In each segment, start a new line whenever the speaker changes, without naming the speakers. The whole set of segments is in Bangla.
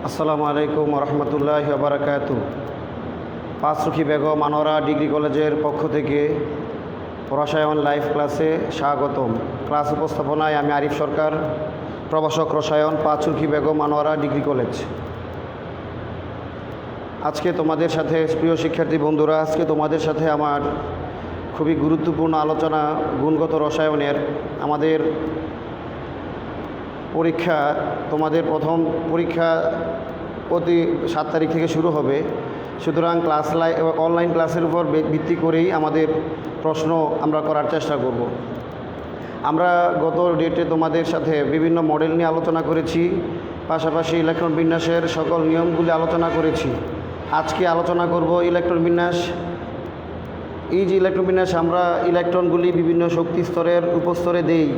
আসসালামু আলাইকুম রহমতুল্লাহি ওয়া বারাকাতুহু। পাঁচরুখী বেগম আনোয়ারা ডিগ্রি কলেজের পক্ষ থেকে রসায়ন লাইভ ক্লাসে স্বাগতম। ক্লাস উপস্থাপনায় আমি আরিফ সরকার, প্রভাষক রসায়ন, পাঁচরুখী বেগম আনোয়ারা ডিগ্রি কলেজ। আজকে তোমাদের সাথে প্রিয় শিক্ষার্থী বন্ধুরা, আজকে তোমাদের সাথে আমার খুবই গুরুত্বপূর্ণ আলোচনা গুণগত রসায়নের। আমাদের পরীক্ষা, তোমাদের প্রথম পরীক্ষা প্রতি 7 তারিখ থেকে শুরু হবে। সুতরাং অনলাইন ক্লাসের উপর ভিত্তি করেই আমাদের প্রশ্ন আমরা করার চেষ্টা করব। আমরা গত ডেটে তোমাদের সাথে বিভিন্ন মডেল নিয়ে আলোচনা করেছি, পাশাপাশি ইলেকট্রন বিন্যাসের সকল নিয়মগুলি আলোচনা করেছি। আজকে আলোচনা করব ইলেকট্রন বিন্যাস। এই যে ইলেকট্রন বিন্যাস, আমরা ইলেকট্রনগুলি বিভিন্ন শক্তি স্তরের উপস্তরে দেই,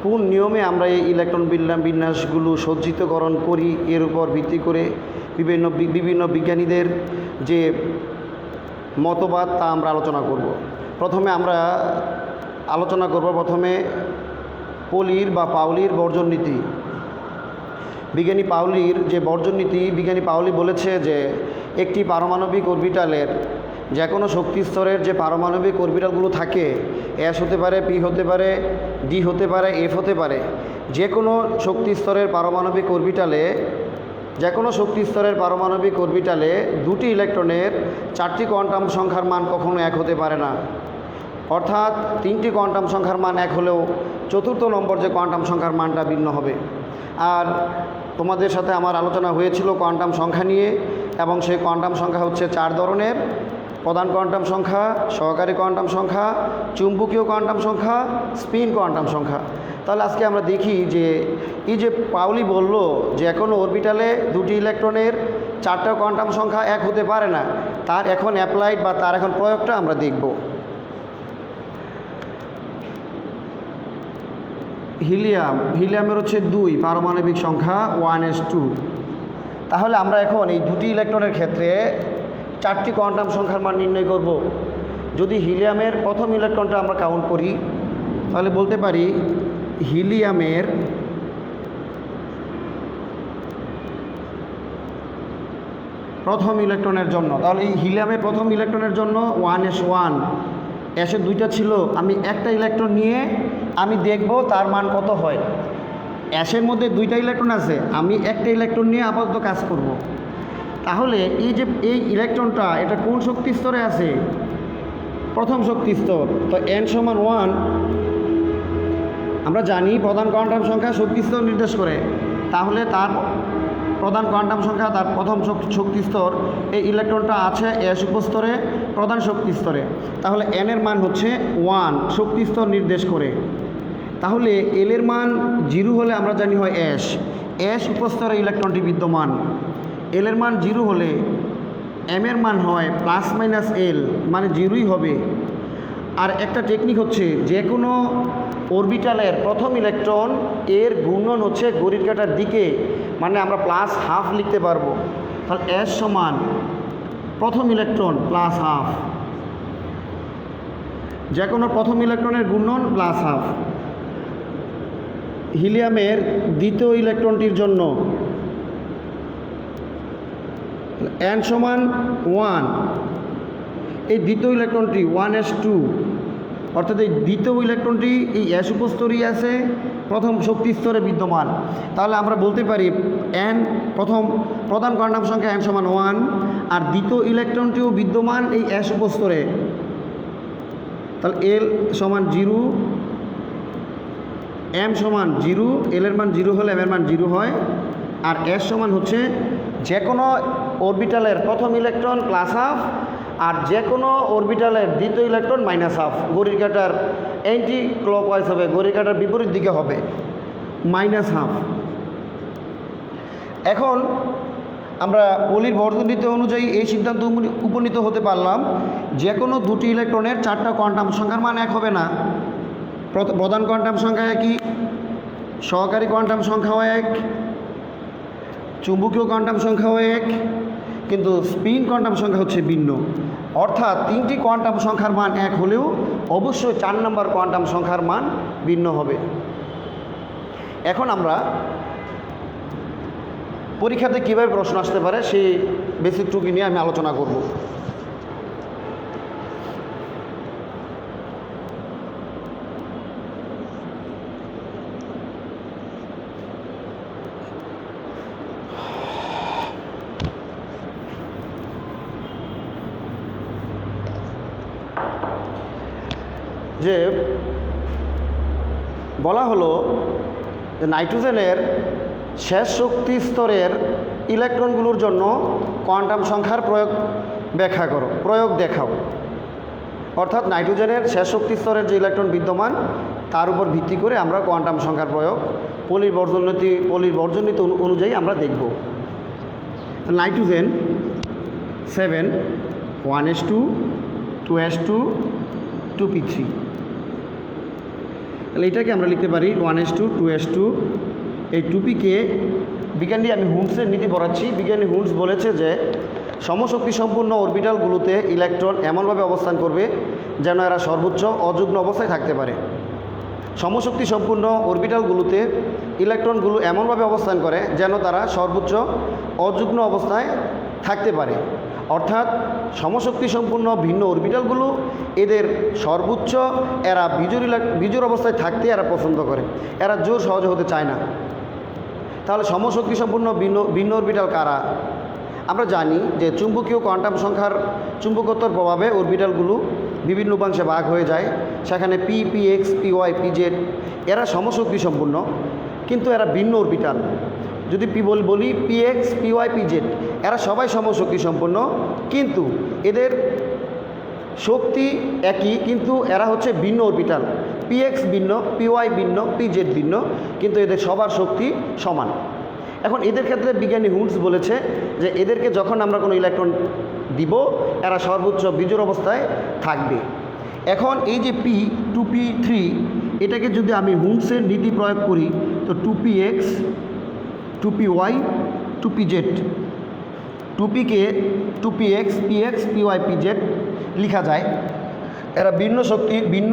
কোন নিয়মে আমরা এই ইলেকট্রন বিন্যাসগুলো সজ্জিতকরণ করি, এর উপর ভিত্তি করে বিভিন্ন বিজ্ঞানীদের যে মতবাদ তা আমরা আলোচনা করব। প্রথমে আমরা আলোচনা করব পলির বা পাউলির বর্জন নীতি। বিজ্ঞানী পাউলির যে বর্জন নীতি, বিজ্ঞানী পাউলি বলেছে যে একটি পারমাণবিক অরবিটালের যে কোনো শক্তি স্তরের যে পারমাণবিক অরবিটালগুলো থাকে, এস হতে পারে, পি হতে পারে, ডি হতে পারে, এফ হতে পারে, যে কোনো শক্তি স্তরের পারমাণবিক অরবিটালে দুটি ইলেকট্রনের 4টি কোয়ান্টাম সংখ্যার মান কখনো এক হতে পারে না। অর্থাৎ 3টি কোয়ান্টাম সংখ্যার মান এক হলেও 4র্থ নম্বর যে কোয়ান্টাম সংখ্যার মানটা ভিন্ন হবে। আর তোমাদের সাথে আমার আলোচনা হয়েছিল কোয়ান্টাম সংখ্যা নিয়ে, এবং সেই কোয়ান্টাম সংখ্যা হচ্ছে 4 ধরনের: প্রধান কোয়ান্টাম সংখ্যা, সহকারী কোয়ান্টাম সংখ্যা, চুম্বকীয় কোয়ান্টাম সংখ্যা, স্পিন কোয়ান্টাম সংখ্যা। তাহলে আজকে আমরা দেখি যে এই যে পাউলি বলল যে কোনো অরবিটালে দুটি ইলেকট্রনের 4টা কোয়ান্টাম সংখ্যা এক হতে পারে না, তার এখন অ্যাপ্লাইড বা তার এখন প্রয়োগটা আমরা দেখব। হিলিয়ামের হচ্ছে 2 পারমাণবিক সংখ্যা 1s2। তাহলে আমরা এখন এই দুটি ইলেকট্রনের ক্ষেত্রে 4টি কোয়ান্টাম সংখ্যার মান নির্ণয় করব। যদি হিলিয়ামের প্রথম ইলেকট্রনটা আমরা কাউন্ট করি, তাহলে বলতে পারি হিলিয়ামের প্রথম ইলেকট্রনের জন্য, তাহলে এই হিলিয়ামের প্রথম ইলেকট্রনের জন্য 1s1, এসের 2টা ছিল, আমি একটা ইলেকট্রন নিয়ে আমি দেখব তার মান কত হয়। অ্যাশের মধ্যে 2টা ইলেকট্রন আছে, আমি একটা ইলেকট্রন নিয়ে আপাতত কাজ করব। তাহলে এই ইলেকট্রনটা এটা কোন শক্তি স্তরে আছে? প্রথম শক্তি স্তর। তো n সমান 1, আমরা জানি প্রধান কোয়ান্টাম সংখ্যা শক্তি স্তর নির্দেশ করে। তাহলে তার প্রধান কোয়ান্টাম সংখ্যা, তার প্রথম শক্তি স্তর, এই ইলেকট্রনটা আছে s উপস্তরে, প্রধান শক্তি স্তরে। তাহলে n এর মান হচ্ছে 1, শক্তি স্তর নির্দেশ করে। তাহলে l এর মান 0 হলে আমরা জানি হয় s উপস্তরে ইলেকট্রনটি বিদ্যমান। l এর মান 0 হলে m এর মান হয় ±l, মানে 0ই হবে। আর একটা টেকনিক হচ্ছে, যে কোনো অরবিটালের প্রথম ইলেকট্রন এর ঘূর্ণন হচ্ছে ঘড়ির কাঁটার দিকে, মানে আমরা +½ লিখতে পারবো। তাহলে s সমান প্রথম ইলেকট্রন +½ যে কোনো প্রথম ইলেকট্রনের ঘূর্ণন +½ হিলিয়ামের দ্বিতীয় ইলেকট্রনটির জন্য n সমান 1, এই দ্বিতীয় ইলেকট্রনটি 1s2, অর্থাৎ এই দ্বিতীয় ইলেকট্রনটি এই s উপস্তরেই আছে, প্রথম শক্তি স্তরে বিদ্যমান। তাহলে আমরা বলতে পারি প্রধান কোয়ান্টাম সংখ্যা n সমান 1, আর দ্বিতীয় ইলেকট্রনটিও বিদ্যমান এই s উপস্তরে। তাহলে l সমান 0, m সমান 0, l এর মান 0 হলে m এর মান 0 হয়। আর s সমান হচ্ছে যে কোনো অরবিটালের প্রথম ইলেকট্রন +½ আর যে কোনো অরবিটালের দ্বিতীয় ইলেকট্রন -½ ঘড়ির কাঁটার অ্যান্টি ক্লকওয়াইজ হবে, ঘড়ির কাঁটার বিপরীত দিকে হবে, -½ এখন আমরা পলির বর্জন নীতি অনুযায়ী এই সিদ্ধান্ত উপনীত হতে পারলাম, যে কোনো দুটি ইলেকট্রনের 4টা কোয়ান্টাম সংখ্যার মান এক হবে না। প্রধান কোয়ান্টাম সংখ্যা একই, সহকারী কোয়ান্টাম সংখ্যাও এক, চুম্বকীয় কোয়ান্টাম সংখ্যাও এক, কিন্তু স্পিন কোয়ান্টাম সংখ্যা হচ্ছে ভিন্ন। অর্থাৎ 3টি কোয়ান্টাম সংখ্যার মান এক হলেও অবশ্যই 4 নম্বর কোয়ান্টাম সংখ্যার মান ভিন্ন হবে। এখন আমরা পরীক্ষাতে কীভাবে প্রশ্ন আসতে পারে সেই বেসিক টুকি নিয়ে আমি আলোচনা করব। যে বলা হলো যে নাইট্রোজেনের শেষ শক্তি স্তরের ইলেকট্রনগুলোর জন্য কোয়ান্টাম সংখ্যার ব্যাখ্যা করো, প্রয়োগ দেখাও। অর্থাৎ নাইট্রোজেনের শেষ শক্তি স্তরের যে ইলেকট্রন বিদ্যমান তার উপর ভিত্তি করে আমরা কোয়ান্টাম সংখ্যার প্রয়োগ পরিবর্জনীতি অনুযায়ী আমরা দেখব। নাইট্রোজেন 7 1s2 2s2 2p3, তাহলে এটাকে আমরা লিখতে পারি 1s2 2s2। এই 2pকে বিজ্ঞানী, আমি হুন্ডসের নীতি পড়াচ্ছি, বিজ্ঞানী হুন্ডস বলেছে যে সমশক্তি সম্পূর্ণ অরবিটালগুলোতে ইলেকট্রন এমনভাবে অবস্থান করবে যেন এরা সর্বোচ্চ অযুগ্ম অবস্থায় থাকতে পারে। সমশক্তি সম্পূর্ণ অরবিটালগুলোতে ইলেকট্রনগুলো এমনভাবে অবস্থান করে যেন তারা সর্বোচ্চ অযুগ্ম অবস্থায় থাকতে পারে। অর্থাৎ সমশক্তি সম্পূর্ণ ভিন্ন অরবিটালগুলো এদের সর্বোচ্চ এরা বিজোড় অবস্থায় থাকতে এরা পছন্দ করে, এরা জোর সহজে হতে চায় না। তাহলে সমশক্তি সম্পূর্ণ ভিন্ন অরবিটাল কারা? আমরা জানি যে চুম্বকীয় কোয়ান্টাম সংখ্যার চুম্বকত্বর প্রভাবে অরবিটালগুলো বিভিন্ন উপাংশে ভাগ হয়ে যায়। সেখানে পি, px, py, pz এরা সমশক্তি সম্পূর্ণ, কিন্তু এরা ভিন্ন অরবিটাল। যদি বলি px, py, pz এরা সবাই সমশক্তি সম্পন্ন, কিন্তু এদের শক্তি একই, কিন্তু এরা হচ্ছে ভিন্ন অরবিটাল। px ভিন্ন, py ভিন্ন, pz ভিন্ন, কিন্তু এদের সবার শক্তি সমান। এখন এদের ক্ষেত্রে বিজ্ঞানী হুন্ডস বলেছে যে এদেরকে যখন আমরা কোনো ইলেকট্রন দিব এরা সর্বোচ্চ বিজোড় অবস্থায় থাকবে। এখন এই যে p 2p3 এটাকে যদি আমি হুন্ডসের নীতি প্রয়োগ করি তো 2px 2py 2pz, 2pকে 2px px py pz লেখা যায়। এরা ভিন্ন শক্তির, ভিন্ন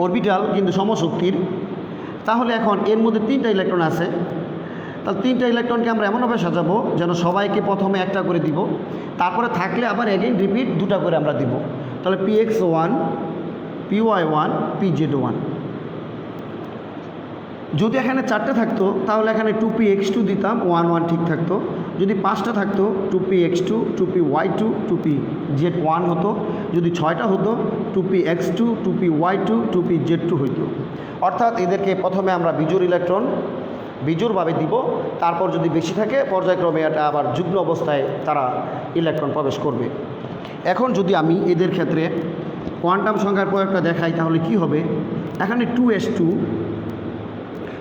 অরবিটাল কিন্তু সমশক্তির। তাহলে এখন এর মধ্যে 3টা ইলেকট্রন আছে, তাহলে 3টা ইলেকট্রনকে আমরা এমনভাবে সাজাবো যেন সবাইকে প্রথমে একটা করে দিব, তারপরে থাকলে আবার এগেইন রিপিট 2টা করে আমরা দিব। তাহলে px1 py1 pz1। যদি এখানে 4টে থাকতো তাহলে এখানে 2px2 দিতাম, 1 1 ঠিক থাকতো। যদি 5টা থাকতো 2px2 2py2 2pz1 হতো। যদি 6টা হতো 2px2 2py2 2pz2 হইতো। অর্থাৎ এদেরকে প্রথমে আমরা বিজোড়ভাবে দিব, তারপর যদি বেশি থাকে পর্যায়ক্রমে এটা আবার যুগ্ম অবস্থায় তারা ইলেকট্রন প্রবেশ করবে। এখন যদি আমি এদের ক্ষেত্রে কোয়ান্টাম সংখ্যার প্রয়োগটা দেখাই তাহলে কি হবে? এখানে 2s2,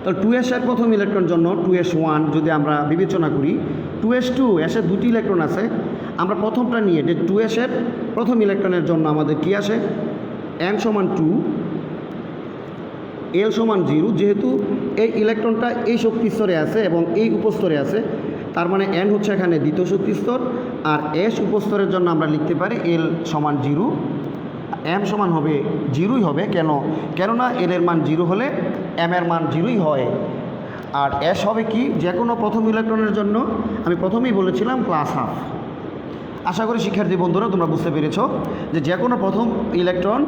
তাহলে 2s এর প্রথম ইলেকট্রন জন্য 2s1 যদি আমরা বিবেচনা করি, 2s2 এসে 2টি ইলেকট্রন আছে, আমরা প্রথমটা নিয়ে যে 2s এর প্রথম ইলেকট্রনের জন্য আমাদের কি আসে? n = 2, l = 0। যেহেতু এই ইলেকট্রনটা এই শক্তি স্তরে আছে এবং এই উপস্তরে আছে, তার মানে n হচ্ছে এখানে দ্বিতীয় শক্তি স্তর, আর s উপস্তরের জন্য আমরা লিখতে পারি l = 0, m সমান হবে 0ই হবে। কেননা l এর মান 0 হলে m এর মান 0ই হয়। আর s হবে কি? যে কোনো প্রথম ইলেকট্রনের জন্য আমি প্রথমেই বলেছিলাম +½ আশা করি শিক্ষার্থী বন্ধুরা তোমরা বুঝতে পেরেছ যে কোনো প্রথম ইলেকট্রন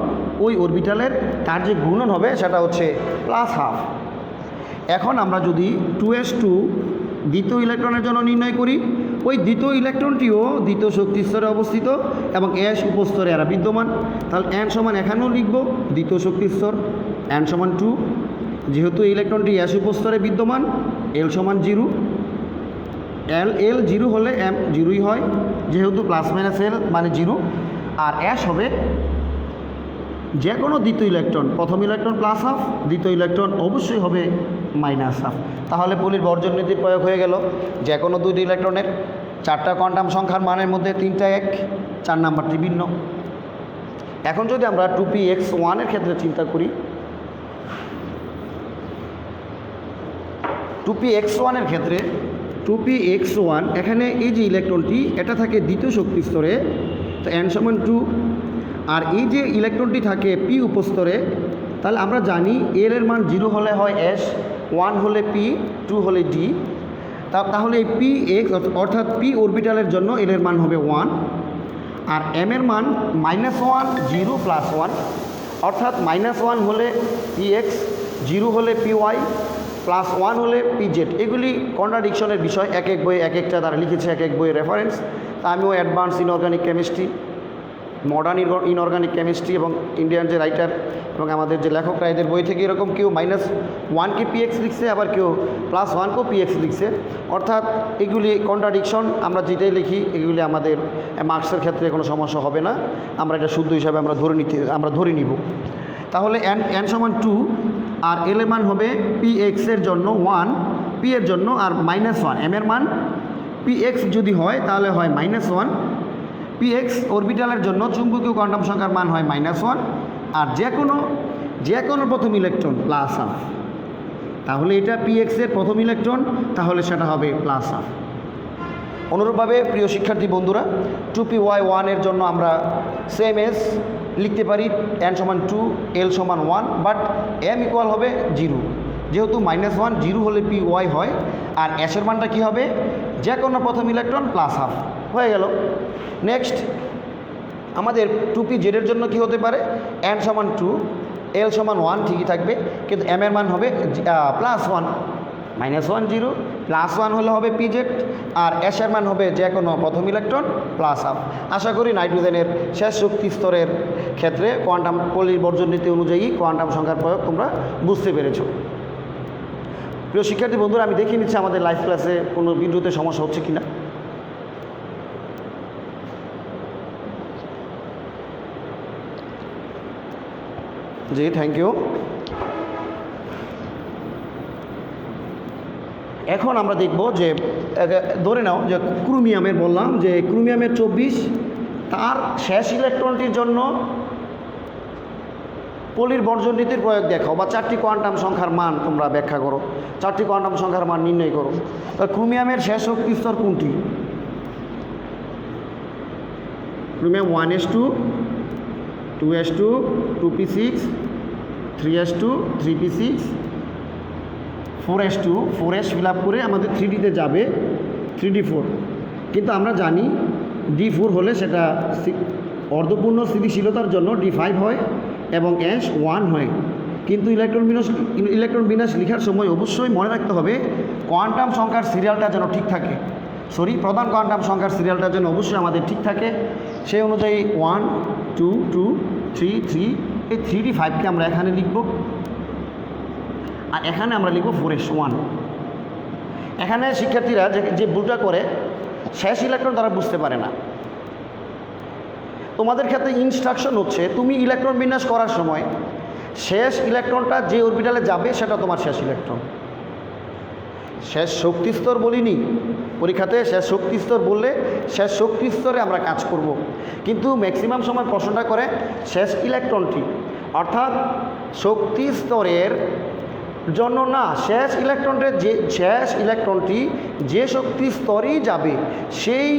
ওই অরবিটালের তার যে গুণন হবে সেটা হচ্ছে +½ এখন আমরা যদি 2s2 দ্বিতীয় ইলেকট্রনের জন্য নির্ণয় করি, ওই দ্বিতীয় ইলেকট্রনটিও দ্বিতীয় শক্তি স্তরে অবস্থিত এবং s উপস্তরে এরা বিদ্যমান। তাহলে n সমান এখানেও লিখব দ্বিতীয় শক্তি স্তর, n = 2। যেহেতু এই ইলেকট্রনটি s উপস্তরে বিদ্যমান, l = 0, l 0 হলে m 0ই হয়, যেহেতু ±l মানে 0। আর s হবে যে কোনো দ্বিতীয় ইলেকট্রন, প্রথম ইলেকট্রন +½ দ্বিতীয় ইলেকট্রন অবশ্যই হবে -½ তাহলে পলির বর্জন নীতির প্রয়োগ হয়ে গেল। যে কোনো 2টি ইলেকট্রনের 4টা কোয়ান্টাম সংখ্যার মানের মধ্যে 3টা এক, 4 নাম্বারটি ভিন্ন। এখন যদি আমরা 2px1 এর ক্ষেত্রে চিন্তা করি, 2px1 এর ক্ষেত্রে 2px1 এখানে এই যে ইলেকট্রনটি এটা থাকে দ্বিতীয় শক্তি স্তরে, তো n = 2। আর এই যে ইলেকট্রনটি থাকে p উপস্তরে, তাহলে আমরা জানি l এর মান 0 হলে হয় s, 1 হলে p, 2 হলে d। তাহলে এই পি এক্স অর্থাৎ পি অরবিটালের জন্য এল এর মান হবে 1 আর এম এর মান -1 0 +1 অর্থাৎ -1 হলে পি এক্স, 0 হলে পি ওয়াই, +1 হলে পি জেড। এগুলি কন্ট্রাডিকশনের বিষয়, এক এক বইয়ে এক একটা তারা লিখেছে, এক এক বইয়ের রেফারেন্স। তা আমিও advance inorganic chemistry, modern inorganic chemistry এবং ইন্ডিয়ান যে রাইটার এবং আমাদের যে লেখকরা এদের বই থেকে এরকম কেউ -1কে পি এক্স লিখছে, আবার কেউ +1কেও পি এক্স লিখছে। অর্থাৎ এগুলি কন্ট্রাডিকশন, আমরা যেটাই লিখি এগুলি আমাদের মার্কসের ক্ষেত্রে কোনো সমস্যা হবে না, আমরা এটা শুদ্ধ হিসাবে আমরা ধরে নিব। তাহলে n সমান 2 আর এল এর মান হবে পি এক্সের জন্য 1, পি এর জন্য আর -1, এম এর মান পি এক্স যদি হয় তাহলে হয় -1, পি এক্স অরবিটালের জন্য চুম্বকীয় কোয়ান্টাম সংখ্যার মান হয় -1 আর যে কোনো প্রথম ইলেকট্রন +1। তাহলে এটা পি এক্সের প্রথম ইলেকট্রন, তাহলে সেটা হবে +1। অনুরূপভাবে প্রিয় শিক্ষার্থী বন্ধুরা, 2p1 এর জন্য আমরা সেম এস লিখতে পারি, n সমান 2, l সমান 1, বাট m ইকুয়াল হবে 0। যেহেতু -1 0 হলে পি ওয়াই হয়, আর এর মানটা কী হবে, যে কোনো প্রথম ইলেকট্রন +1/2 হয়ে গেল। নেক্সট আমাদের 2p জেডের জন্য কি হতে পারে, n সমান 2, l সমান 1 ঠিকই থাকবে, কিন্তু m এর মান হবে +1, -1 0 +1 হলে হবে পি জেড, আর s এর মান হবে যে কোনো প্রথম ইলেকট্রন +1/2। আশা করি নাইট্রোজেনের শেষ শক্তি স্তরের ক্ষেত্রে কোয়ান্টাম পলির বর্জন নীতি অনুযায়ী কোয়ান্টাম সংখ্যার প্রয়োগ তোমরা বুঝতে পেরেছো। প্রিয় শিক্ষার্থী বন্ধুরা, আমি দেখে নিচ্ছি আমাদের লাইভ ক্লাসে কোনো বিদ্যুতের সমস্যা হচ্ছে কিনা। জি, থ্যাংক ইউ। এখন আমরা দেখব যে ধরে নাও যে ক্রোমিয়ামের বললাম যে ক্রোমিয়ামের 24, তার শেষ ইলেকট্রনটির জন্য পলির বর্জন নীতির প্রয়োগ দেখাও, বা 4টি কোয়ান্টাম সংখ্যার মান তোমরা ব্যাখ্যা করো, 4টি কোয়ান্টাম সংখ্যার মান নির্ণয় করো। ক্রোমিয়ামের শেষ শক্তি স্তর কোনটি? Chromium 1s2, 2s2, 2p6, 3s2, 3p6, 4s2, 4s fill up করে আমাদের 3dতে যাবে 3d4। কিন্তু আমরা জানি d4 হলে সেটা অর্ধপূর্ণ স্থিতিশীলতার জন্য d5 হয় এবং s1 হয়। কিন্তু ইলেকট্রন বিন্যাস লেখার সময় অবশ্যই মনে রাখতে হবে কোয়ান্টাম সংখ্যার সিরিয়ালটা যেন ঠিক থাকে, প্রধান কোয়ান্টাম সংখ্যার সিরিয়ালটা যেন অবশ্যই আমাদের ঠিক থাকে। সেই অনুযায়ী 1 2 2 3 3, এই 3d5কে আমরা এখানে লিখব, আর এখানে আমরা লিখব 4s1। এখানে শিক্ষার্থীরা যে ভুলটা করে, শেষ ইলেকট্রন তারা বুঝতে পারে না। তোমাদের ক্ষেত্রে ইনস্ট্রাকশন হচ্ছে তুমি ইলেকট্রন বিন্যাস করার সময় শেষ ইলেকট্রনটা যে অরবিটালে যাবে সেটা তোমার শেষ ইলেকট্রন। শেষ শক্তি স্তর বলিনি পরীক্ষাতে, শেষ শক্তি স্তর বললে শেষ শক্তি স্তরে আমরা কাজ করব। কিন্তু ম্যাক্সিমাম সময় প্রশ্নটা করে শেষ ইলেকট্রনটি, অর্থাৎ শক্তি স্তরের জন্য না, শেষ ইলেকট্রনটি যে শক্তি স্তরেই যাবে সেই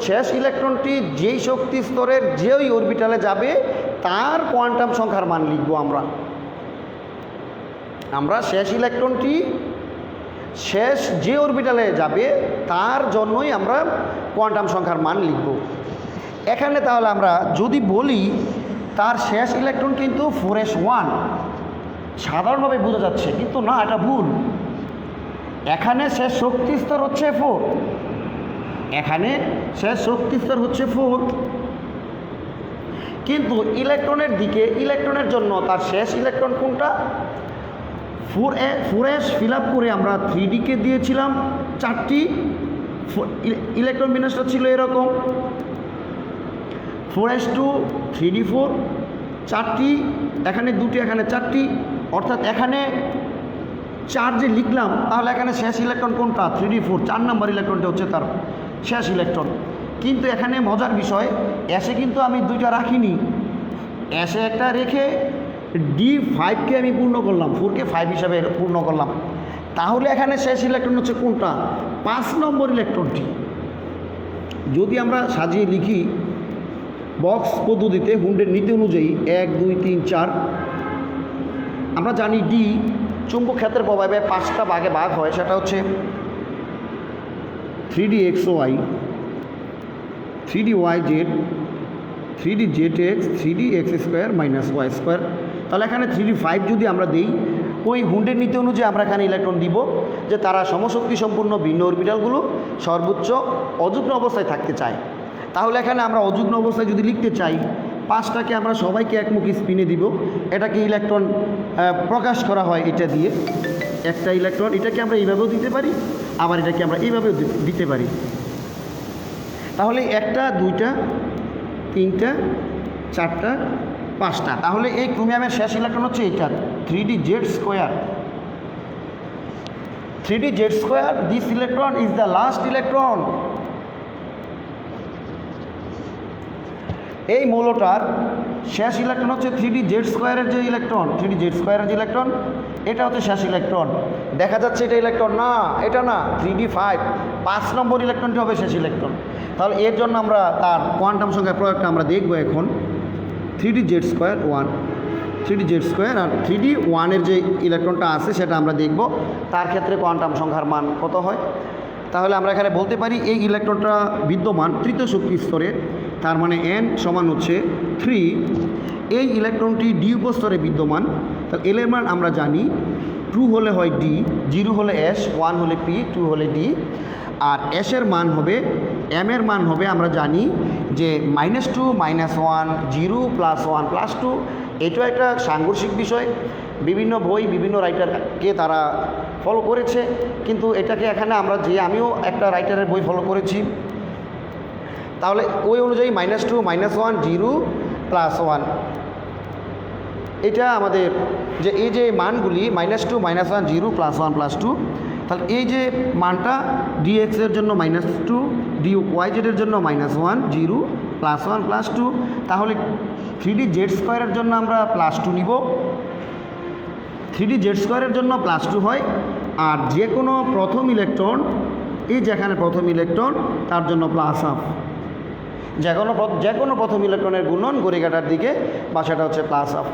শেষ ইলেকট্রনটি যেই শক্তি স্তরের যেই অরবিটালে যাবে তার কোয়ান্টাম সংখ্যার মান লিখব। আমরা শেষ ইলেকট্রনটি শেষ যে অরবিটালে যাবে তার জন্যই আমরা কোয়ান্টাম সংখ্যার মান লিখব। এখানে তাহলে আমরা যদি বলি তার শেষ ইলেকট্রন কিন্তু 4s1, সাধারণভাবে বোঝা যাচ্ছে, কিন্তু না, এটা ভুল। এখানে শেষ শক্তি স্তর হচ্ছে 4, এখানে শেষ শক্তি স্তর হচ্ছে 4, কিন্তু ইলেকট্রনের দিকে ইলেকট্রনের জন্য তার শেষ ইলেকট্রন কোনটা? 4s ফিল আপ করে আমরা 3dকে দিয়েছিলাম 4টি, ইলেকট্রন বিন্যাসটা ছিল এরকম 4s2, 3d4, 4টি, এখানে 2টি, এখানে 4টি, অর্থাৎ এখানে 4 যে লিখলাম, তাহলে এখানে শেষ ইলেকট্রন কোনটা? 3d4, 4 নম্বর ইলেকট্রনটা হচ্ছে তার শেষ ইলেকট্রন। কিন্তু এখানে মজার বিষয়, এসে কিন্তু আমি 2টা রাখিনি, এসে একটা রেখে d5কে আমি পূর্ণ করলাম, 4কে 5 হিসাবে পূর্ণ করলাম। তাহলে এখানে শেষ ইলেকট্রন হচ্ছে কোনটা? 5 নম্বর ইলেকট্রনটি। যদি আমরা সাজিয়ে লিখি বক্স পদ্ধতিতে হুন্ডের নীতি অনুযায়ী 1 2 3 4, আমরা জানি ডি চুম্বক ক্ষেত্রের প্রভাবে 5টা ভাগে ভাগ হয়, সেটা হচ্ছে 3D XY, 3D YZ, 3D ZX, 3D X square minus Y square. তাহলে এখানে 3D 5 যদি আমরা দিই, ওই হুন্ডের নীতি অনুযায়ী আমরা এখানে ইলেকট্রন দিব যে তারা সমশক্তি সম্পূর্ণ ভিন্ন অরবিটালগুলো সর্বোচ্চ অযুগ্ম অবস্থায় থাকতে চায়। তাহলে এখানে আমরা অযুগ্ম অবস্থায় যদি লিখতে চাই, 5টাকে আমরা সবাইকে একমুখী স্পিনে দিব। এটাকে ইলেকট্রন প্রকাশ করা হয় এটা দিয়ে, একটা ইলেকট্রন। এটাকে আমরা এইভাবেও দিতে পারি, আবার এটাকে আমরা এইভাবেও দিতে পারি। তাহলে 1টা 2টা 3টা 4টা 5টা। তাহলে এই ক্রোমিয়ামের শেষ ইলেকট্রন হচ্ছে এটা 3D Z square. 3D Z square, this electron is the last electron. এই মৌলটার শেষ ইলেকট্রন হচ্ছে 3D Z স্কোয়ারের যে ইলেকট্রন, 3D Z স্কোয়ারের যে ইলেকট্রন, এটা হচ্ছে শেষ ইলেকট্রন। দেখা যাচ্ছে এটা ইলেকট্রন না, এটা না, 3D 5 নম্বর ইলেকট্রনটি হবে শেষ ইলেকট্রন। তাহলে এর জন্য আমরা তার কোয়ান্টাম সংখ্যার প্রয়োগটা আমরা দেখব এখন। 3D Z square 1, 3D Z square, আর 3D 1-এর যে ইলেকট্রনটা আছে সেটা আমরা দেখব তার ক্ষেত্রে কোয়ান্টাম সংখ্যার মান কত হয়। তাহলে আমরা এখানে বলতে পারি এই ইলেকট্রনটা বিদ্যমান তৃতীয় শক্তি স্তরে, তার মানে n সমান হচ্ছে 3। এই ইলেকট্রনটি ডি উপস্তরে বিদ্যমান। তাহলে এল এর মান আমরা জানি 2 হলে হয় ডি, 0 হলে এস, 1 হলে পি, 2 হলে ডি। আর এসের মান হবে, এম এর মান হবে আমরা জানি যে -2 -1 0 +1 +2। এটাও একটা সাংঘর্ষিক বিষয়, বিভিন্ন বই বিভিন্ন রাইটারকে তারা ফলো করেছে, কিন্তু এটাকে এখানে আমরা আমিও একটা রাইটারের বই ফলো করেছি। তাহলে ওই অনুযায়ী -2 -1 0 +1, এটা আমাদের যে এই যে মানগুলি -2 -1 0 +1 +2, তাহলে এই যে মানটা dx এর জন্য -2, dyz এর জন্য -1 0 +1 +2। তাহলে 3D Z স্কোয়ারের জন্য আমরা +2 নিব। 3D Z স্কোয়ারের জন্য +2 হয়। আর যে কোনো প্রথম ইলেকট্রন, এই যেখানে প্রথম ইলেকট্রন, তার জন্য +1/2। যে কোনো প্রথম ইলেকট্রনের গুণন ঘড়িকাঁটার দিকে বা সেটা হচ্ছে +1/2।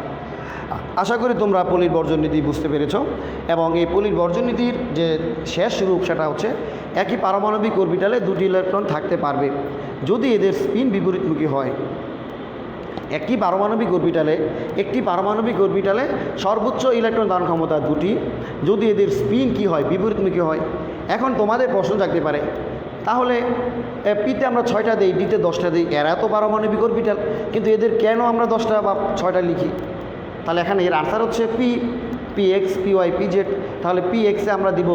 আশা করি তোমরা পলির বর্জন নীতি বুঝতে পেরেছ। এবং এই পলির বর্জন নীতির যে শেষ রূপ সেটা হচ্ছে একই পারমাণবিক অরবিটালে দুটি ইলেকট্রন থাকতে পারবে যদি এদের স্পিন বিপরীতমুখী হয়। একটি পারমাণবিক অরবিটালে সর্বোচ্চ ইলেকট্রন ধারণ ক্ষমতা 2টি যদি এদের স্পিন কি হয়, বিপরীতমুখী হয়। এখন তোমাদের প্রশ্ন জাগতে পারে, তাহলে পিতে আমরা 6টা দিই, ডিতে 10টা দিই, এরা তো পারমাণবিক অরবিটাল, কিন্তু এদের কেন আমরা 10টা বা 6টা লিখি? তাহলে এখানে এর আনসার হচ্ছে px, py, pz। তাহলে px-এ আমরা দিব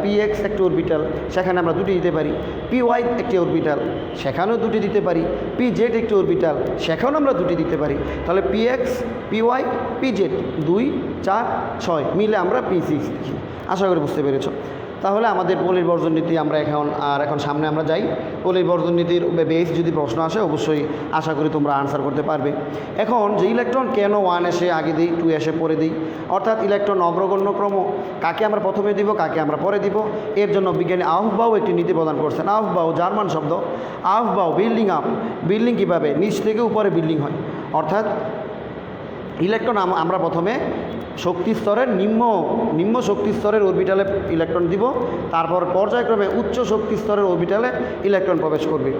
px একটি অরবিটাল, সেখানে আমরা 2টি দিতে পারি। py একটি অরবিটাল, সেখানেও 2টি দিতে পারি। pz একটি অরবিটাল, সেখানেও আমরা 2টি দিতে পারি। তাহলে px, py, pz 2 4 6 মিলে আমরা p6 লিখি। আশা করি বুঝতে পেরেছ। তাহলে আমাদের পলির বর্জন নীতি আমরা এখন সামনে আমরা যাই। পলির বর্জন নীতির বেস যদি প্রশ্ন আসে অবশ্যই আশা করি তোমরা আনসার করতে পারবে। এখন যে ইলেকট্রন কেন 1 এসে আগে দিই, 2 এসে পরে দিই, অর্থাৎ ইলেকট্রন অগ্রগণ্য ক্রম, কাকে আমরা প্রথমে দিব, কাকে আমরা পরে দিব, এর জন্য বিজ্ঞানী আউফবাউ একটি নীতি প্রদান করছেন। আউফবাউ জার্মান শব্দ, আউফবাউ বিল্ডিং আপ। বিল্ডিং কীভাবে? নিচ থেকে উপরে বিল্ডিং হয়। অর্থাৎ ইলেকট্রন আমরা প্রথমে শক্তি স্তরের নিম্ন শক্তি স্তরের অরবিটালে ইলেকট্রন দিব, তারপর পর্যায়ক্রমে উচ্চ শক্তি স্তরের অরবিটালে ইলেকট্রন প্রবেশ করবে।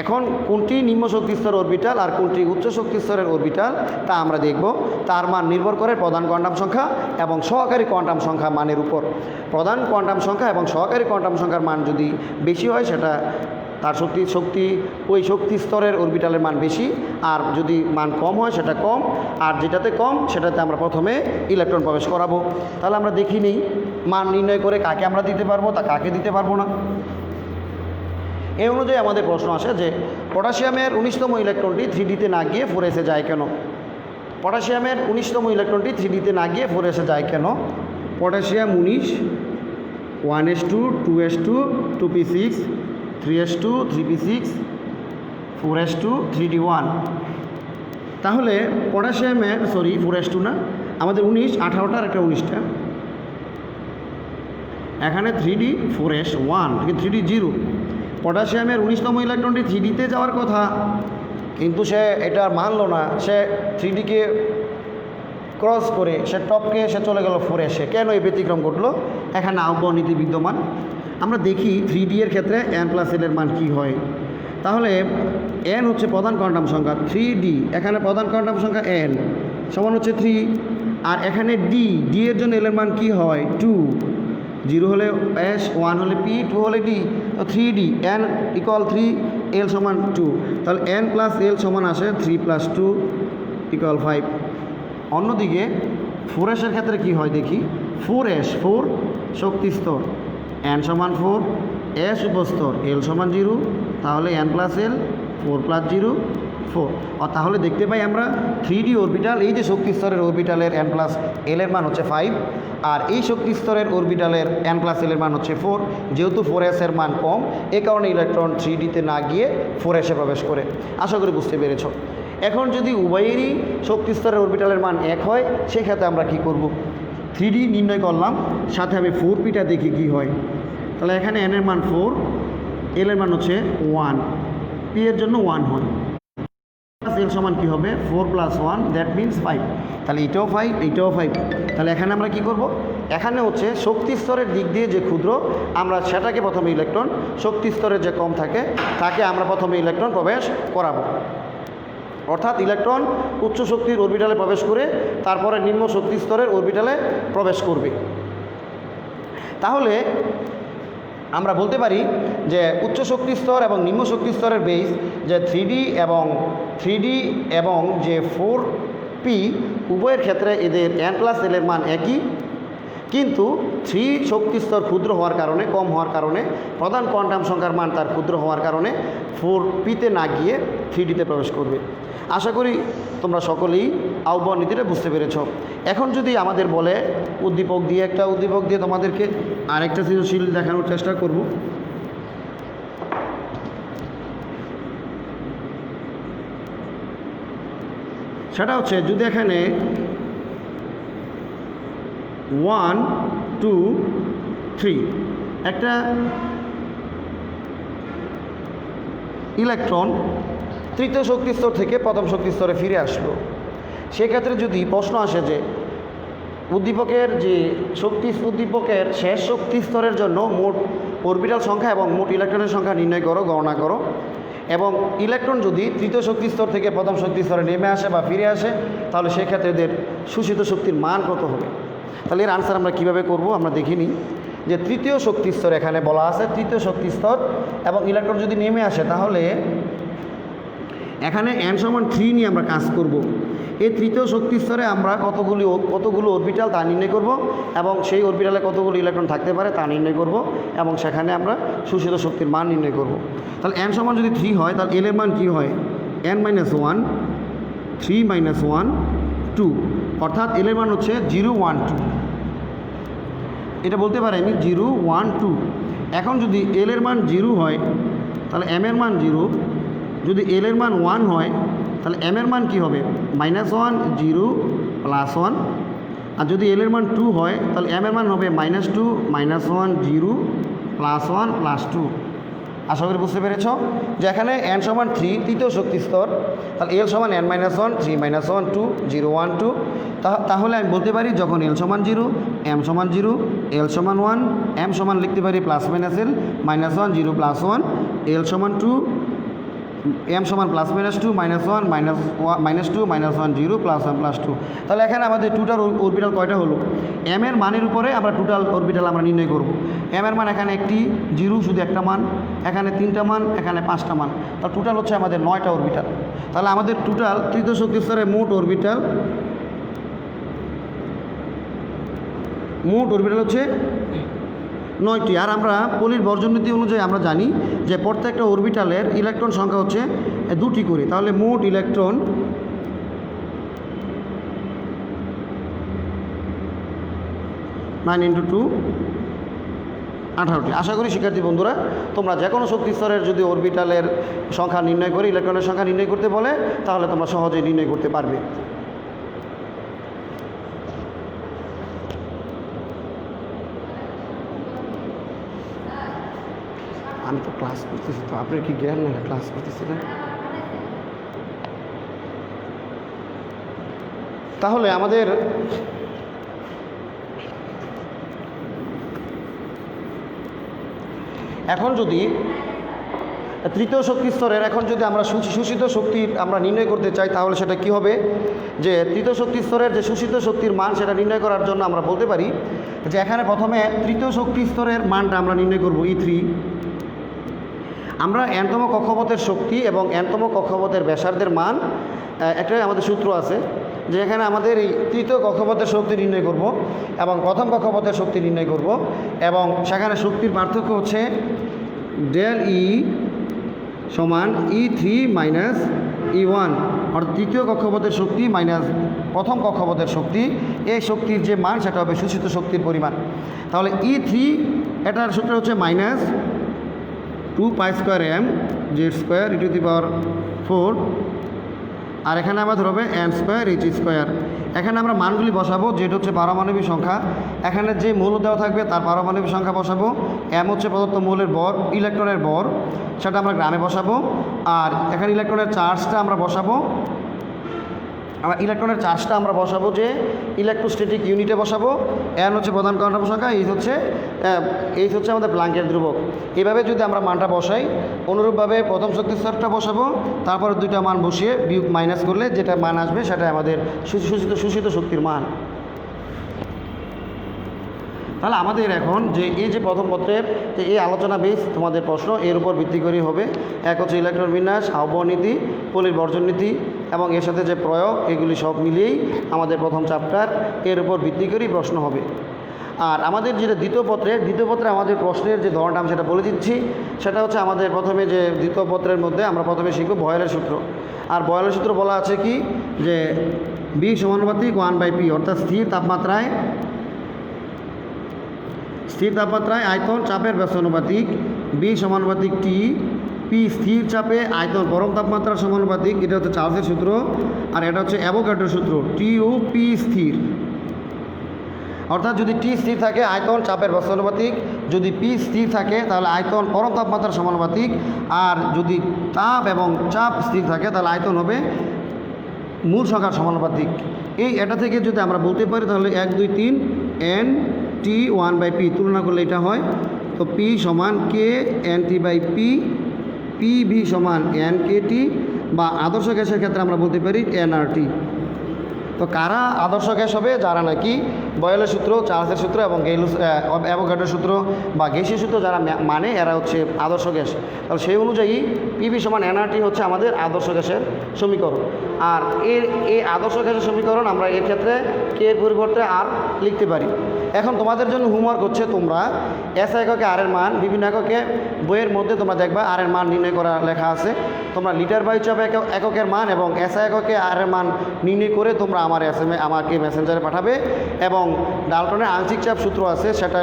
এখন কোনটি নিম্ন শক্তি স্তরের অরবিটাল আর কোনটি উচ্চ শক্তি স্তরের অরবিটাল তা আমরা দেখব। তার মান নির্ভর করে প্রধান কোয়ান্টাম সংখ্যা এবং সহকারী কোয়ান্টাম সংখ্যা মানের উপর। প্রধান কোয়ান্টাম সংখ্যা এবং সহকারী কোয়ান্টাম সংখ্যার মান যদি বেশি হয় সেটা তার ওই শক্তি স্তরের অরবিটালের মান বেশি, আর যদি মান কম হয় সেটা কম, আর যেটাতে কম সেটাতে আমরা প্রথমে ইলেকট্রন প্রবেশ করাবো। তাহলে আমরা দেখি নেই মান নির্ণয় করে কাকে আমরা দিতে পারবো, তা কাকে দিতে পারবো না। এই অনুযায়ী আমাদের প্রশ্ন আসে যে পটাশিয়ামের 19তম ইলেকট্রনটি 3Dতে না গিয়ে 4s-এ যায় কেন? পটাশিয়ামের 19তম ইলেকট্রনটি 3Dতে না গিয়ে 4s-এ যায় কেন? Potassium 19 1s2 2s2 2p6 3s2 3p6 4s2 3d1। তাহলে পটাশিয়ামের 4s2 না, আমাদের 19 18টার একটা 19টা, এখানে 3d 4s1 3d 0। পটাশিয়ামের 19তম ইলেকট্রনটি 3Dতে যাওয়ার কথা, কিন্তু সে এটা মানলো না। সে 3Dকে ক্রস করে সে টপকে সে চলে গেল 4s-এ। কেন এই ব্যতিক্রম ঘটলো? এখানে আউফবাউ নীতি বিদ্যমান। আমরা দেখি 3D এর ক্ষেত্রে n প্লাস এর মান কী হয়। তাহলে n হচ্ছে প্রধান কোয়ান্টাম সংখ্যা, 3D এখানে প্রধান কোয়ান্টাম সংখ্যা n সমান হচ্ছে 3, আর এখানে d এর জন্য l এর মান কী হয় 2, 0 হলে s, 1 হলে p, 2 হলে d, তো 3D n ইকুয়াল 3, l সমান 2, তাহলে n প্লাস l সমান আসে 3 প্লাস 2 ইকুয়াল 5। অন্যদিকে 4s এর ক্ষেত্রে কি হয় দেখি, 4s 4 শক্তি স্তর, n সমান 4, s উপস্তর, l সমান 0, তাহলে n প্লাস l 4 প্লাস 0 4। আর তাহলে দেখতে পাই আমরা 3D অরবিটাল, এই যে শক্তি স্তরের অরবিটালের n প্লাস l এর মান হচ্ছে 5, আর এই শক্তি স্তরের অরবিটালের n প্লাস l এর মান হচ্ছে 4। যেহেতু 4s এর মান কম, এ কারণে ইলেকট্রন 3Dতে না গিয়ে 4s এ প্রবেশ করে। আশা করি বুঝতে পেরেছ। এখন যদি উভয়েরই শক্তি স্তরের অরবিটালের মান 1 হয়, সেক্ষেত্রে আমরা কি করব, 3D নির্ণয় করলাম, সাথে আমি 4pটা দেখি কি হয়। তাহলে এখানে n এর মান 4, l এর মান হচ্ছে 1, p এর জন্য 1 হয়, l সমান কী হবে 4 প্লাস 1, দ্যাট মিনস 5। তাহলে এটাও 5, এটাও 5। তাহলে এখানে আমরা কি করব, এখানে হচ্ছে শক্তি স্তরের দিক দিয়ে যে ক্ষুদ্র, আমরা সেটাকে প্রথমে ইলেকট্রন, শক্তি স্তরের যে কম থাকে তাকে আমরা প্রথমে ইলেকট্রন প্রবেশ করাবো। অর্থাৎ ইলেকট্রন উচ্চ শক্তির অরবিটালে প্রবেশ করে তারপরে নিম্ন শক্তি স্তরের অরবিটালে প্রবেশ করবে। তাহলে আমরা বলতে পারি যে উচ্চ শক্তি স্তর এবং নিম্ন শক্তি স্তরের বেস যে 3D এবং যে 4p উভয়ের ক্ষেত্রে এদের n প্লাস l এর মান একই, কিন্তু 3 শক্তি স্তর ক্ষুদ্র হওয়ার কারণে, কম হওয়ার কারণে, প্রধান কোয়ান্টাম সংখ্যার মান তার ক্ষুদ্র হওয়ার কারণে 4pতে না গিয়ে 3Dতে প্রবেশ করবে। আশা করি তোমরা সকলেই আহ্বান নীতিটা বুঝতে পেরেছ। এখন যদি আমাদের বলে উদ্দীপক দিয়ে, একটা উদ্দীপক দিয়ে তোমাদেরকে আরেকটা সৃজনশীল দেখানোর চেষ্টা করব। সেটা হচ্ছে যদি এখানে 1 2 3 একটা ইলেকট্রন তৃতীয় শক্তি স্তর থেকে প্রথম শক্তি স্তরে ফিরে আসলো, সেক্ষেত্রে যদি প্রশ্ন আসে যে উদ্দীপকের উদ্দীপকের শেষ শক্তি স্তরের জন্য মোট অরবিটাল সংখ্যা এবং মোট ইলেকট্রনের সংখ্যা নির্ণয় করো, গণনা করো, এবং ইলেকট্রন যদি তৃতীয় শক্তি স্তর থেকে প্রথম শক্তি স্তরে নেমে আসে বা ফিরে আসে, তাহলে সেক্ষেত্রে এদের শোষিত শক্তির মান কত হবে। তাহলে এর আনসার আমরা কীভাবে করব, আমরা দেখিনি যে তৃতীয় শক্তি স্তর এখানে বলা আছে, তৃতীয় শক্তি স্তর এবং ইলেকট্রন যদি নেমে আসে, তাহলে এখানে n সমান 3 নিয়ে আমরা কাজ করব। এই তৃতীয় শক্তি স্তরে আমরা কতগুলো অরবিটাল তা নির্ণয় করব, এবং সেই অরবিটালে কতগুলো ইলেকট্রন থাকতে পারে তা নির্ণয় করব, এবং সেখানে আমরা শোষিত শক্তির মান নির্ণয় করব। তাহলে n সমান যদি 3 হয়, তাহলে l এর মান কী হয়, n মাইনাস 1, 3 মাইনাস 1 2, অর্থাৎ l এর মান হচ্ছে 0 1 2। এটা বলতে পারি আমি 0 1 2। এখন যদি l এর মান 0 হয়, তাহলে m এর মান 0, যদি l এর মান 1 হয়, তাহলে m এর মান কি হবে -1 0 +1, আর যদি l এর মান 2 হয়, তাহলে m এর মান হবে -2 -1 0 +1 +2। আশা করি বুঝতে পেরেছ যে এখানে n সমান 3 তৃতীয় শক্তি স্তর, তাহলে l সমান n -1 3 -1 2 0 1 2। তাহলে আমি বলতে পারি যখন l সমান 0, m সমান 0, l সমান 1, m সমান লিখতে পারি +- l -1 0 +1, l সমান 2, m সমান +- 2 -1 -2 -1 0 +1 +2। তাহলে এখানে আমাদের টোটাল অরবিটাল কয়টা হলো, m এর মানের উপরে আমরা টোটাল অরবিটাল আমরা নির্ণয় করব। m এর মান এখানে একটি 0 শুধু একটা মান, এখানে 3টা মান, এখানে 5টা মান, তাহলে টোটাল হচ্ছে আমাদের 9টা অরবিটাল। তাহলে আমাদের টোটাল তৃতীয় শক্তি স্তরে মোট অরবিটাল হচ্ছে 9টি। আর আমরা পলির বর্জনীতি অনুযায়ী আমরা জানি যে প্রত্যেকটা অরবিটালের ইলেকট্রন সংখ্যা হচ্ছে 2টি করে, তাহলে মোট ইলেকট্রন 9 × 2 18টি। আশা করি শিক্ষার্থী বন্ধুরা তোমরা যে কোনো শক্তি স্তরের যদি অরবিটালের সংখ্যা নির্ণয় করে, ইলেকট্রনের সংখ্যা নির্ণয় করতে বলে, তাহলে তোমরা সহজেই নির্ণয় করতে পারবে। আমি তো ক্লাস করতেছি, তো আপনার কি জ্ঞান না ক্লাস করতেছি না? তাহলে আমাদের এখন যদি তৃতীয় শক্তি স্তরের এখন যদি আমরা শোষিত শক্তির আমরা নির্ণয় করতে চাই, তাহলে সেটা কি হবে, যে তৃতীয় শক্তি স্তরের যে শোষিত শক্তির মান সেটা নির্ণয় করার জন্য আমরা বলতে পারি যে এখানে প্রথমে তৃতীয় শক্তি স্তরের মানটা আমরা নির্ণয় করব E3। আমরা এনতম কক্ষপথের শক্তি এবং এনতম কক্ষপথের ব্যাসার্ধের মান, একটাই আমাদের সূত্র আছে যে এখানে আমাদের এই তৃতীয় কক্ষপথের শক্তি নির্ণয় করব এবং প্রথম কক্ষপথের শক্তি নির্ণয় করব, এবং সেখানে শক্তির পার্থক্য হচ্ছে ডেল ই সমান E3 মাইনাস E1, অর্থাৎ তৃতীয় কক্ষপথের শক্তি মাইনাস প্রথম কক্ষপথের শক্তি। এই শক্তির যে মান সেটা হবে শোষিত শক্তির পরিমাণ। তাহলে E3 এটার সূত্র হচ্ছে মাইনাস 2π² m² e⁴, আর এখানে আমাদের হবে n² h²। এখানে আমরা মানগুলি বসাবো, যেটা হচ্ছে পারমাণবিক সংখ্যা। এখানে যে মৌল দেওয়া থাকবে তার পারমাণবিক সংখ্যা বসাবো। m হচ্ছে প্রদত্ত মৌলের ভর, ইলেকট্রনের ভর, সেটা আমরা গ্রামে বসাবো। আর এখানে ইলেকট্রনের চার্জটা আমরা বসাবো, যে ইলেকট্রোস্ট্যাটিক ইউনিটে বসাবো। n হচ্ছে প্রধান কোয়ান্টাম সংখ্যা, এইচ হচ্ছে আমাদের প্ল্যাঙ্কের ধ্রুবক। এভাবে যদি আমরা মানটা বসাই, অনুরূপভাবে প্রথম শক্তি স্তরটা বসাবো, তারপর দুইটা মান বসিয়ে বিয়োগ মাইনাস করলে যেটা মান আসবে সেটা আমাদের শোষিত শক্তির মান। তাহলে আমাদের এখন যে এই যে প্রথম পত্রের যে এই আলোচনা বেস তোমাদের প্রশ্ন এর উপর ভিত্তি করেই হবে। এক হচ্ছে ইলেকট্রন বিন্যাস, আহ্বান নীতি, পলির বর্জন নীতি এবং এর সাথে যে প্রয়োগ, এগুলি সব মিলিয়েই আমাদের প্রথম চ্যাপ্টার, এর উপর ভিত্তি করেই প্রশ্ন হবে। আর আমাদের যেটা দ্বিতীয় পত্রে আমাদের প্রশ্নের যে ধরনটা আমি সেটা বলে দিচ্ছি। সেটা হচ্ছে আমাদের প্রথমে যে দ্বিতীয় পত্রের মধ্যে আমরা প্রথমে শিখব বয়েলের সূত্র। আর বয়েলের সূত্র বলা আছে কি, যে B সমানুপাতিক 1/P, অর্থাৎ স্থির তাপমাত্রায় আয়তন চাপের ব্যস্তানুপাতিক, B সমানুপাতিক T, P স্থির চাপে আয়তন পরম তাপমাত্রার সমানুপাতিক। এটা হচ্ছে চার্লসের সূত্র। আর এটা হচ্ছে অ্যাভোগাড্রোর সূত্র, TU/P স্থির। অর্থাৎ যদি T স্থির থাকে আয়তন চাপের ব্যস্তানুপাতিক, যদি P স্থির থাকে তাহলে আয়তন পরম তাপমাত্রার সমানুপাতিক, আর যদি তাপ এবং চাপ স্থির থাকে তাহলে আয়তন হবে মূল সংখ্যার সমানুপাতিক। এটা থেকে যদি আমরা বলতে পারি তাহলে 1 2 3 NT 1/P তুলনা করলে এটা হয়। তো P সমান K NT/P, PV সমান NKT, বা আদর্শ গ্যাসের ক্ষেত্রে আমরা বলতে পারি nRT। তো কারা আদর্শ গ্যাস হবে, যারা নাকি বয়েলের সূত্র, চার্লসের সূত্র এবং অ্যাভোগাড্রোর সূত্র বা গ্যাসীয় সূত্র যারা মানে, এরা হচ্ছে আদর্শ গ্যাস। তাহলে সেই অনুযায়ী PV সমান nRT হচ্ছে আমাদের আদর্শ গ্যাসের সমীকরণ। আর এই আদর্শ গ্যাসের সমীকরণ আমরা এর ক্ষেত্রে কে এর পরিবর্তে আর লিখতে পারি। এখন তোমাদের জন্য হোমওয়ার্ক হচ্ছে, তোমরা SI এককে আর এর মান, বিভিন্ন এককে বইয়ের মধ্যে তোমরা দেখবা আর এর মান নির্ণয় করা লেখা আছে। তোমরা লিটার বাই চাপ এককের মান এবং SI এককে আর এর মান নির্ণয় করে তোমরা আমাকে মেসেঞ্জারে পাঠাবে, এবং ডাল্টনের আংশিক চাপ সূত্র আছে সেটা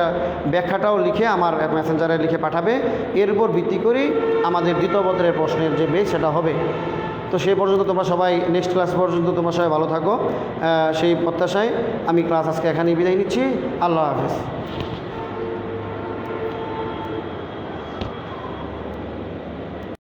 ব্যাখ্যাটাও লিখে আমার মেসেঞ্জারে লিখে পাঠাবে। এর উপর ভিত্তি করেই আমাদের দ্বিতীয় পত্রের প্রশ্নের যে বেস সেটা হবে। তো সেই পর্যন্ত তোমরা সবাই, নেক্সট ক্লাস পর্যন্ত তোমরা সবাই ভালো থাকো, সেই প্রত্যাশায় আমি ক্লাস আজকে এখানেই বিদায় নিচ্ছি। আল্লাহ হাফেজ।